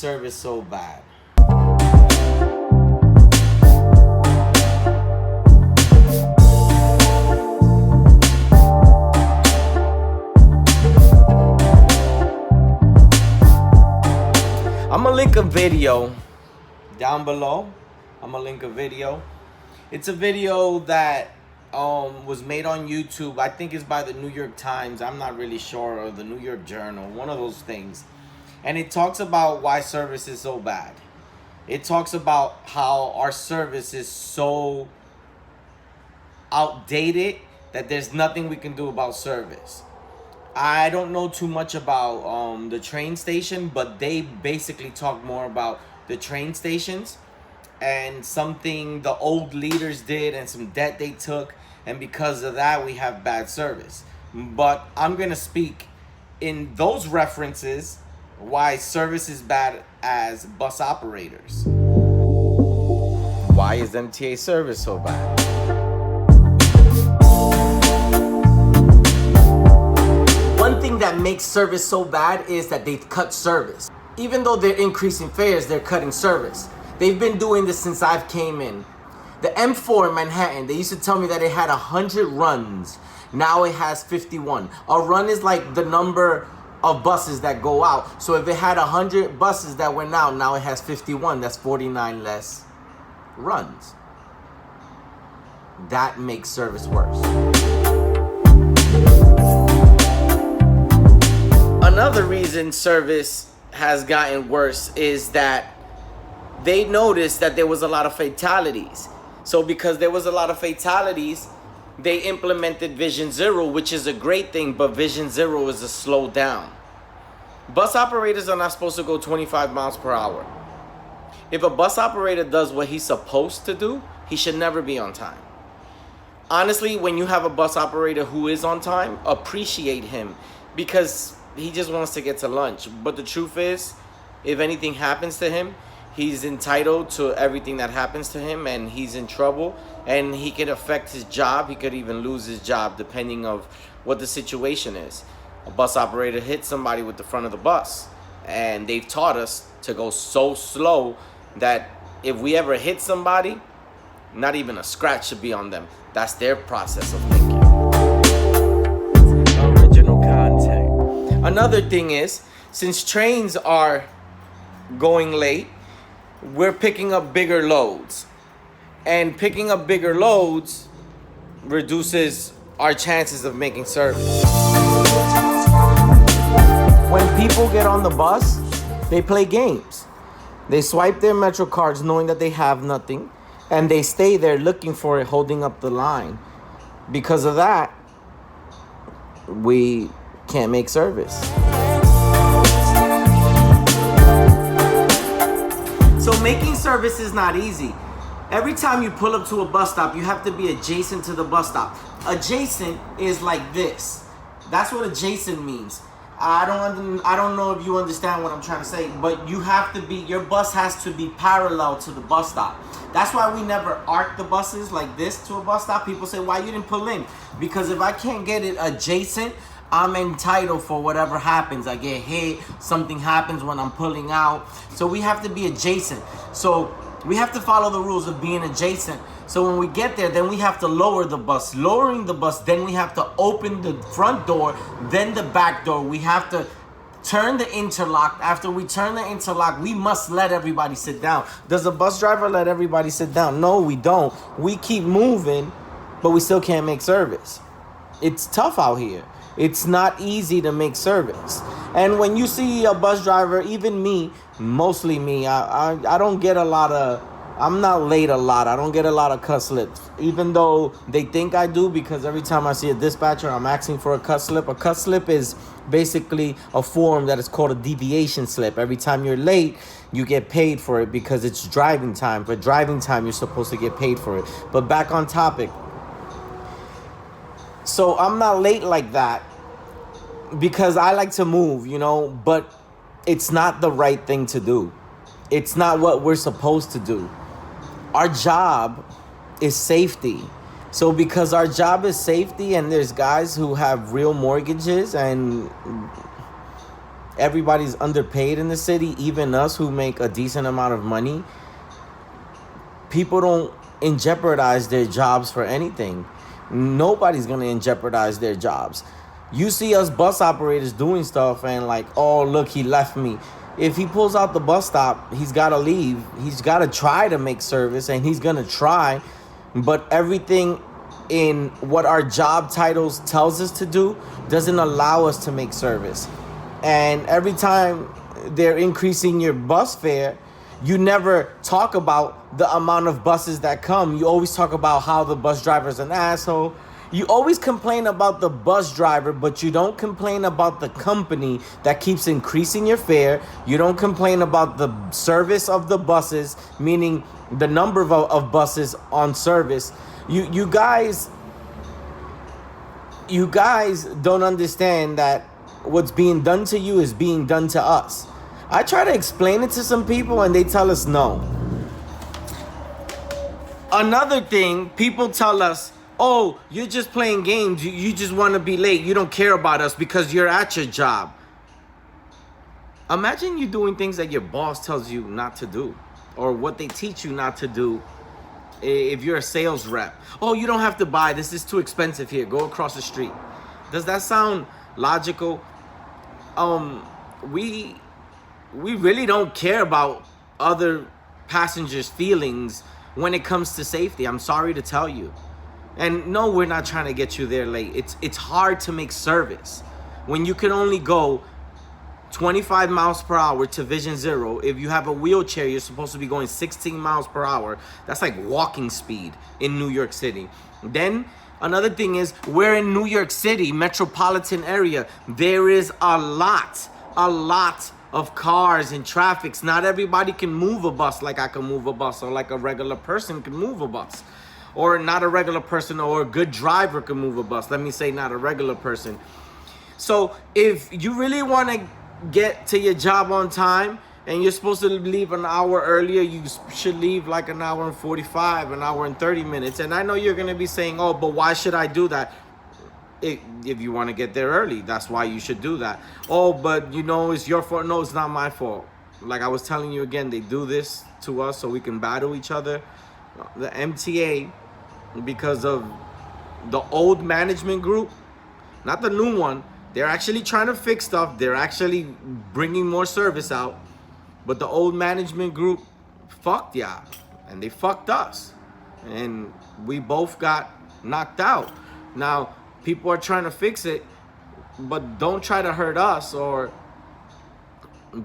service so bad? I'm gonna link a video down below. I'm gonna link a video. It's a video that was made on YouTube. I think it's by the New York Times. I'm not really sure, or the New York Journal, one of those things. And it talks about why service is so bad. It talks about how our service is so outdated that there's nothing we can do about service. I don't know too much about the train station, but they basically talk more about the train stations and something the old leaders did and some debt they took, and because of that we have bad service. But I'm gonna speak in those references why service is bad as bus operators. Why is MTA service so bad? One thing that makes service so bad is that they've cut service. Even though they're increasing fares, they're cutting service. They've been doing this since I've came in. The M4 in Manhattan, they used to tell me that it had 100 runs. Now it has 51. A run is like the number of buses that go out. So if it had 100 buses that went out, now it has 51. That's 49 less runs. That makes service worse. Another reason service has gotten worse is that they noticed that there was a lot of fatalities. So because there was a lot of fatalities, they implemented Vision Zero, which is a great thing, but Vision Zero is a slow down. Bus operators are not supposed to go 25 miles per hour. If a bus operator does what he's supposed to do, he should never be on time. Honestly, when you have a bus operator who is on time, appreciate him, because he just wants to get to lunch. But the truth is, if anything happens to him, he's entitled to everything that happens to him, and he's in trouble, and he could affect his job. He could even lose his job depending of what the situation is. A bus operator hit somebody with the front of the bus, and they've taught us to go so slow that if we ever hit somebody, not even a scratch should be on them. That's their process of thinking. Original content. Another thing is, since trains are going late, we're picking up bigger loads. And picking up bigger loads reduces our chances of making service. When people get on the bus, they play games. They swipe their Metro cards knowing that they have nothing, and they stay there looking for it, holding up the line. Because of that, we can't make service. So making service is not easy. Every time you pull up to a bus stop, you have to be adjacent to the bus stop. Adjacent is like this. That's what adjacent means. I don't know if you understand what I'm trying to say, but you have to be, your bus has to be parallel to the bus stop. That's why we never arc the buses like this to a bus stop. People say, why you didn't pull in? Because if I can't get it adjacent, I'm entitled for whatever happens. I get hit, something happens when I'm pulling out. So we have to be adjacent. So we have to follow the rules of being adjacent. So when we get there, then we have to lower the bus. Lowering the bus, then we have to open the front door, then the back door. We have to turn the interlock. After we turn the interlock, we must let everybody sit down. Does the bus driver let everybody sit down? No, we don't. We keep moving, but we still can't make service. It's tough out here. It's not easy to make service. And when you see a bus driver, even me, mostly me, I don't get a lot of, I'm not late a lot. I don't get a lot of cut slips, even though they think I do, because every time I see a dispatcher, I'm asking for a cut slip. A cut slip is basically a form that is called a deviation slip. Every time you're late, you get paid for it because it's driving time. For driving time, you're supposed to get paid for it. But back on topic. So I'm not late like that because I like to move, but it's not the right thing to do. It's not what we're supposed to do. Our job is safety. So because our job is safety, and there's guys who have real mortgages and everybody's underpaid in the city, even us who make a decent amount of money, people don't jeopardize their jobs for anything. Nobody's gonna jeopardize their jobs. You see us bus operators doing stuff and like, oh, look, he left me. If he pulls out the bus stop, he's got to leave. He's got to try to make service, and he's going to try. But everything in what our job titles tells us to do doesn't allow us to make service. And every time they're increasing your bus fare, you never talk about the amount of buses that come. You always talk about how the bus driver's an asshole. You always complain about the bus driver, but you don't complain about the company that keeps increasing your fare. You don't complain about the service of the buses, meaning the number of buses on service. You guys don't understand that what's being done to you is being done to us. I try to explain it to some people and they tell us no. Another thing, people tell us, oh, you're just playing games. You just want to be late. You don't care about us because you're at your job. Imagine you doing things that your boss tells you not to do, or what they teach you not to do if you're a sales rep. Oh, you don't have to buy. This is too expensive here. Go across the street. Does that sound logical? We really don't care about other passengers' feelings when it comes to safety. I'm sorry to tell you. And no, we're not trying to get you there late. It's hard to make service when you can only go 25 miles per hour to Vision Zero. If you have a wheelchair, you're supposed to be going 16 miles per hour. That's like walking speed in New York City. Then another thing is, we're in New York City, metropolitan area. There is a lot of cars and traffic. Not everybody can move a bus like I can move a bus, or like a regular person can move a bus. Or not a regular person, or a good driver can move a bus. Let me say not a regular person. So if you really want to get to your job on time and you're supposed to leave an hour earlier, you should leave like an hour and 45, an hour and 30 minutes. And I know you're going to be saying, oh, but why should I do that? If you want to get there early, that's why you should do that. Oh, but you know, it's your fault. No, it's not my fault. Like I was telling you again, they do this to us so we can battle each other. The MTA, because of the old management group, not the new one, they're actually trying to fix stuff. They're actually bringing more service out. But the old management group fucked y'all, and they fucked us. And we both got knocked out. Now, people are trying to fix it, but don't try to hurt us or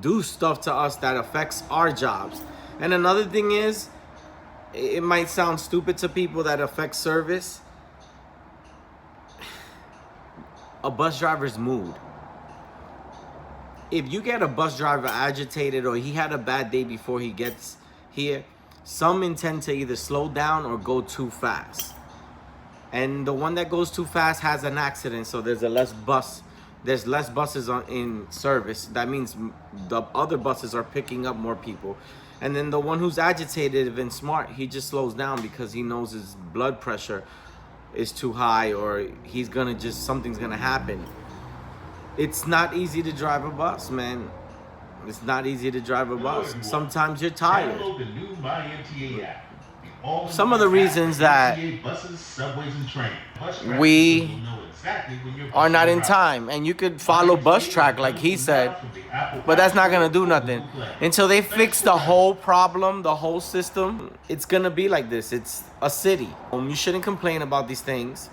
do stuff to us that affects our jobs. And another thing is, it might sound stupid to people that affect service. A bus driver's mood. If you get a bus driver agitated, or he had a bad day before he gets here, some intend to either slow down or go too fast. And the one that goes too fast has an accident, so there's less buses in service. That means the other buses are picking up more people. And then the one who's agitated and smart, he just slows down because he knows his blood pressure is too high, or something's gonna happen. It's not easy to drive a bus, man. It's not easy to drive a bus. Sometimes you're tired. Some of the reasons that we are not in time, and you could follow bus track like he said, but that's not gonna do nothing until they fix the whole problem, the whole system. It's gonna be like this. It's a city. You shouldn't complain about these things.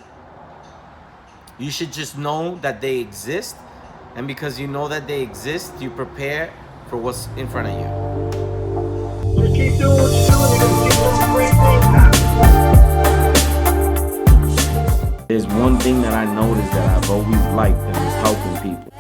You should just know that they exist, and because you know that they exist, you prepare for what's in front of you. Just keep doing what you're doing. You're gonna get some great things now. There's one thing that I noticed that I've always liked, and it's helping people.